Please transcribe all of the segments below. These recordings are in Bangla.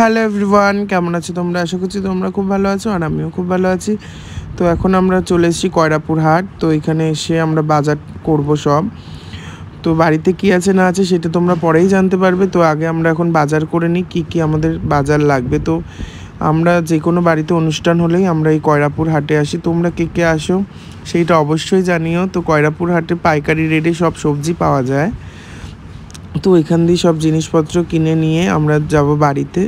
হ্যালো এভরিওয়ান, কেমন আছো তোমরা? আশা করছি তোমরা খুব ভালো আছো আর আমিও খুব ভালো আছি। তো এখন আমরা চলে এসেছি কয়রাপুর হাট। তো এখানে এসে আমরা বাজার করব সব। তো বাড়িতে কি আছে না আছে সেটা তোমরা পরেই জানতে পারবে। তো আগে আমরা এখন বাজার করে নিই কী কী আমাদের বাজার লাগবে। তো আমরা যে কোনো বাড়িতে অনুষ্ঠান হলেই আমরা এই কয়রাপুর হাটে আসি। তোমরা কে কে আসো সেইটা অবশ্যই জানিও। তো কয়রাপুর হাটে পাইকারি রেটে সব সবজি পাওয়া যায়। তো এখান দিয়ে সব জিনিসপত্র কিনে নিয়ে আমরা যাব বাড়িতে।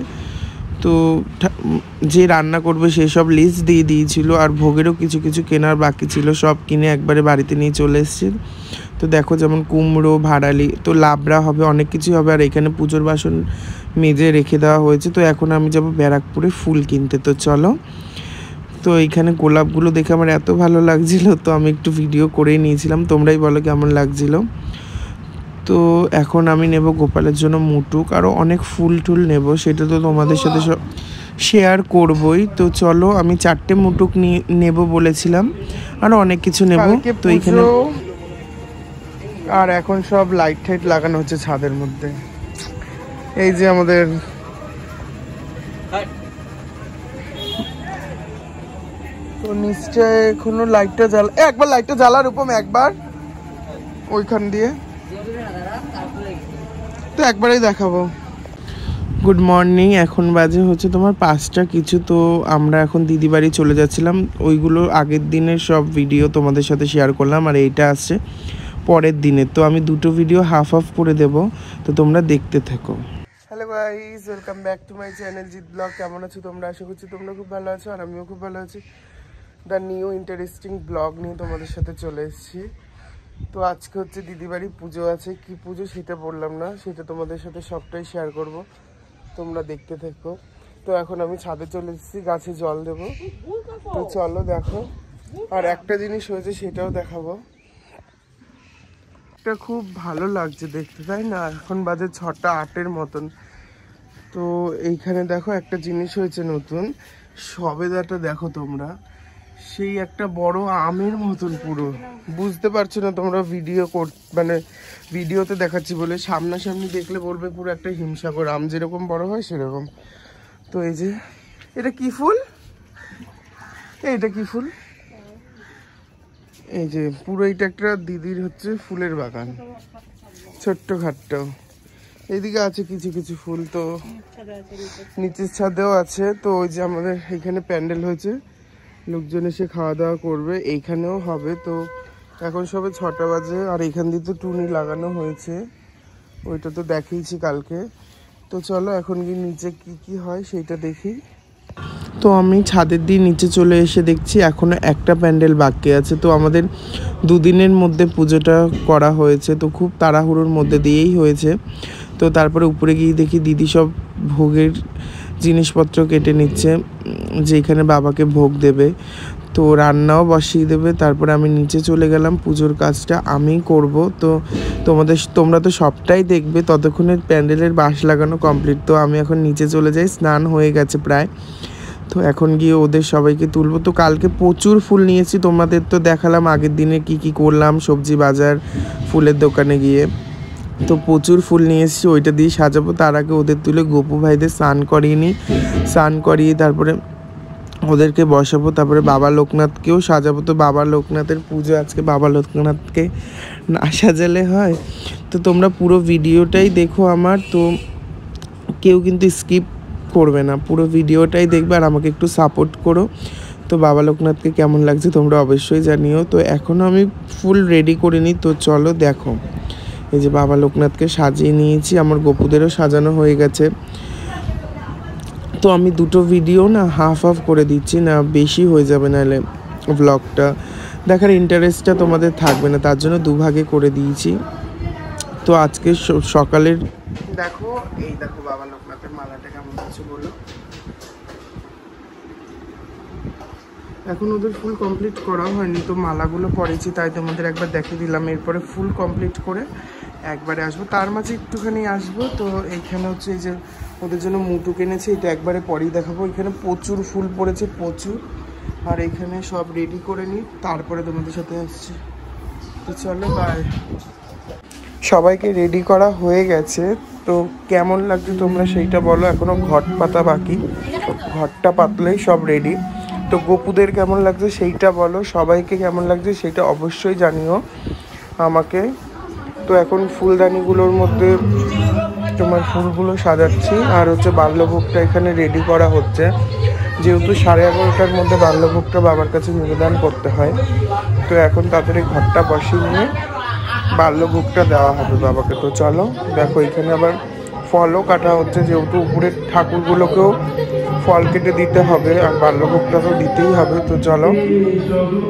তো যে রান্না করবে সেই সব লিস্ট দিয়ে দিয়েছিল, আর ভোগেরও কিছু কিছু কেনার বাকি ছিল, সব কিনে একবারে বাড়িতে নিয়ে চলে এসেছি। তো দেখো যেমন কুমড়ো, ভাড়ালি, তো লাবড়া হবে, অনেক কিছুই হবে। আর এখানে পুজোর বাসন মেজে রেখে দেওয়া হয়েছে। তো এখন আমি যাব ব্যারাকপুরে ফুল কিনতে। তো চলো। তো এইখানে গোলাপগুলো দেখে আমার এত ভালো লাগছিল, তো আমি একটু ভিডিও করেই নিয়েছিলাম। তোমরাই বলো কেমন লাগছিল। তো এখন আমি নেব গোপালের জন্য মুটুক, আরও অনেক ফুল টুল নেব, সেটা তো তোমাদের সাথে সব শেয়ার করবই। তো চলো, আমি 4টে মুটুক নেব বলেছিলাম, আরও অনেক কিছু নেব। তো এইখানে আর এখন সব লাইট টাইট লাগানো হচ্ছে ছাদের মধ্যে। এই যে আমাদের তো নিশ্চয় এখনো লাইটটা একবার লাইটটা জ্বালার উপম একবার ওইখান দিয়ে তো একবারেই দেখাবো। গুড মর্নিং, এখন বাজে হচ্ছে তোমার 5টা কিছু। তো আমরা এখন দিদি বাড়ি চলে যাচ্ছিলাম। ওইগুলো আগের দিনের সব ভিডিও তোমাদের সাথে শেয়ার করলাম, আর এইটা আসছে পরের দিনে। তো আমি দুটো ভিডিও হাফ হাফ করে দেব, তো তোমরা দেখতে থাকো। Hello guys, welcome back to my channel Jeet blog. কেমন আছো তোমরা? আশা করছি তোমরা খুব ভালো আছো আর আমিও খুব ভালো আছি। দ্য নিউ ইন্টারেস্টিং ব্লগ নিয়ে তোমাদের সাথে চলে এসেছি। তো আজকে হচ্ছে দিদি বাড়ি পুজো আছে। কি পুজো সেটা বললাম না, সেটা তোমাদের সাথে সবটাই শেয়ার করব, তোমরা দেখতে থাকো। তো এখন আমি ছাদে চলে এসেছি, গাছে জল দেবো। তো চলো দেখো। আর একটা জিনিস হয়েছে সেটাও দেখাবো। এটা খুব ভালো লাগছে দেখতে, তাই না? এখন বাজে 6টা 8-এর মতন। তো এইখানে দেখো একটা জিনিস হয়েছে নতুন, সবেদাটা দেখো তোমরা, সেই একটা বড় আমের মতন পুরো। বুঝতে পারছো না তোমরা মানে ভিডিওতে দেখাচ্ছি বলে, সামনাসামনি দেখলে বলবে পুরো একটা হিমসাগর আম, যেরকম বড় হয় সেরকম। তো এই যে এটা কি ফুল, এইটা কি ফুল, এই যে পুরো এইটা একটা দিদির হচ্ছে ফুলের বাগান, ছোট্ট খাট্ট। এইদিকে আছে কিছু কিছু ফুল, তো নিচের ছাদেও আছে। তো ওই যে আমাদের এখানে প্যান্ডেল হয়েছে, লোকজন এসে খাওয়া দাওয়া করবে, এইখানেও হবে। তো এখন সবে 6টা বাজে, আর এখান দিয়ে তো টুনি লাগানো হয়েছে, ওইটা তো দেখিয়েছি কালকে। তো চলো এখন গিয়ে নিচে কি কি হয় সেইটা দেখি। তো আমি ছাদের দিয়ে নিচে চলে এসে দেখছি এখনো একটা প্যান্ডেল বাকি আছে। তো আমাদের 2 দিনের মধ্যে পুজোটা করা হয়েছে, তো খুব তাড়াহুড়োর মধ্যে দিয়েই হয়েছে। তো তারপরে উপরে গিয়ে দেখি দিদি সব ভোগের জিনিসপত্র কেটে নিচ্ছে, যেখানে বাবাকে ভোগ দেবে। তো রান্নাও বসিয়ে দেবে। তারপরে আমি নিচে চলে গেলাম, পুজোর কাজটা আমি করব। তো তোমরা তো সবটাই দেখবে, ততক্ষণে প্যান্ডেলের বাঁশ লাগানো কমপ্লিট। তো আমি এখন নিচে চলে যাই, স্নান হয়ে গেছে প্রায়। তো এখন গিয়ে ওদের সবাইকে তুলবো। তো কালকে প্রচুর ফুল নিয়েছি, তোমাদের তো দেখালাম আগের দিনে কি কি করলাম, সবজি বাজার, ফুলের দোকানে গিয়ে। তো প্রচুর ফুল নিয়ে এসেছি, ওইটা দিয়ে সাজাবো। তার আগে ওদের তুলে গোপু ভাইদের স্নান করিয়ে নিই, স্নান করিয়ে তারপরে ওদেরকে বসাবো। তারপরে বাবা লোকনাথকেও সাজাবো। তো বাবা লোকনাথের পুজো আজকে, বাবা লোকনাথকে না সাজালে হয়? তো তোমরা পুরো ভিডিওটাই দেখো আমার, তো কেউ কিন্তু স্কিপ করবে না, পুরো ভিডিওটাই দেখবে আর আমাকে একটু সাপোর্ট করো। তো বাবা লোকনাথকে কেমন লাগছে তোমরা অবশ্যই জানিও। তো এখনও আমি ফুল রেডি করে নিই। তো চলো দেখো, এই যে বাবা লোকনাথকে সাজিয়ে নিয়েছি, আমার গোপুদেরও সাজানো হয়ে গেছে। তো আমি দুটো ভিডিও না হাফ হাফ করে দিচ্ছি, না বেশি হয়ে যাবে, নাহলে ব্লগটা দেখার ইন্টারেস্টটা তোমাদের থাকবে না, তার জন্য দুভাগে করে দিয়েছি। তো আজকে সকালের দেখো, এই দেখো বাবা লোকনাথের মালাটা কেমন কিছু বলো। এখন ওদের ফুল কমপ্লিট করা হয়নি, তো মালাগুলো পরেছি, তাই তোমাদের একবার দেখিয়ে দিলাম। এরপরে ফুল কমপ্লিট করে একবারে আসবো, তার মাঝে একটুখানি আসবো। তো এইখানে হচ্ছে এই যে ওদের জন্য মুটুক এনেছে, এটা একবারে পরেই দেখাবো। এখানে প্রচুর ফুল পড়েছে, প্রচুর। আর এখানে সব রেডি করে নিই, তারপরে তোমাদের সাথে আসছি। তো চলো বাই। সবাইকে রেডি করা হয়ে গেছে। তো কেমন লাগছে তোমরা সেইটা বলো। এখনও ঘট পাতা বাকি, ঘরটা পাতলেই সব রেডি। তো গোপুদের কেমন লাগছে সেইটা বলো, সবাইকে কেমন লাগছে সেইটা অবশ্যই জানিও আমাকে। তো এখন ফুলদানিগুলোর মধ্যে তোমার ফুলগুলো সাজাচ্ছি, আর হচ্ছে বাল্যভোগটা এখানে রেডি করা হচ্ছে, যেহেতু 11:30টার মধ্যে বাল্যভোগটা বাবার কাছে নিবেদন করতে হয়। তো এখন তাড়াতাড়ি ঘরটা বসিয়ে নিয়ে বাল্যভোগটা দেওয়া হবে বাবাকে। তো চলো দেখো, এখানে আবার ফলও কাটা হচ্ছে, যেহেতু উপরের ঠাকুরগুলোকেও ফল কেটে দিতে হবে আর বাল্যভোগটা তো দিতেই হবে। তো চলো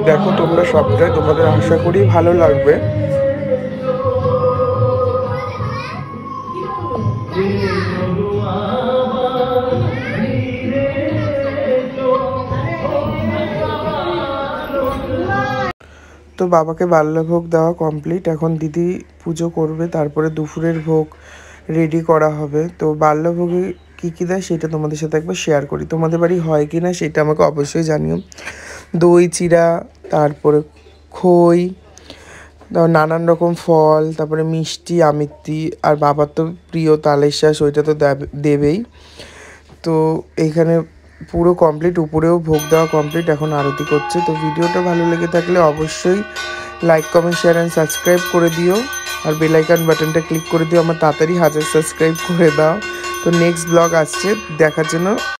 দেখো তোমরা সবটাই, তোমাদের আশা করি ভালো লাগবে। তো বাবাকে বাল্যভোগ দেওয়া কমপ্লিট, এখন দিদি পুজো করবে, তারপরে দুপুরের ভোগ রেডি করা হবে। তো বাল্যভোগে কী কী দেয় সেটা তোমাদের সাথে একবার শেয়ার করি, তোমাদের বাড়ি হয় কি না সেটা আমাকে অবশ্যই জানিও। দই চিড়া, তারপরে খই, নানান রকম ফল, তারপরে মিষ্টি, আমিত্তি, আর বাবার তো প্রিয় তালের শাঁস, ওইটা তো দেবেই। তো এইখানে পুরো কমপ্লিট, উপরেও ভোগ দেওয়া কমপ্লিট, এখন আরতি করছে। তো ভিডিওটা ভালো লেগে থাকলে অবশ্যই like, comment, share and subscribe করে দিও, আর বেল আইকন বাটনটা ক্লিক করে দিও, আমার তাড়াতাড়ি 1000 সাবস্ক্রাইব করে দাও। তো নেক্সট ব্লগ আসছে দেখার জন্য।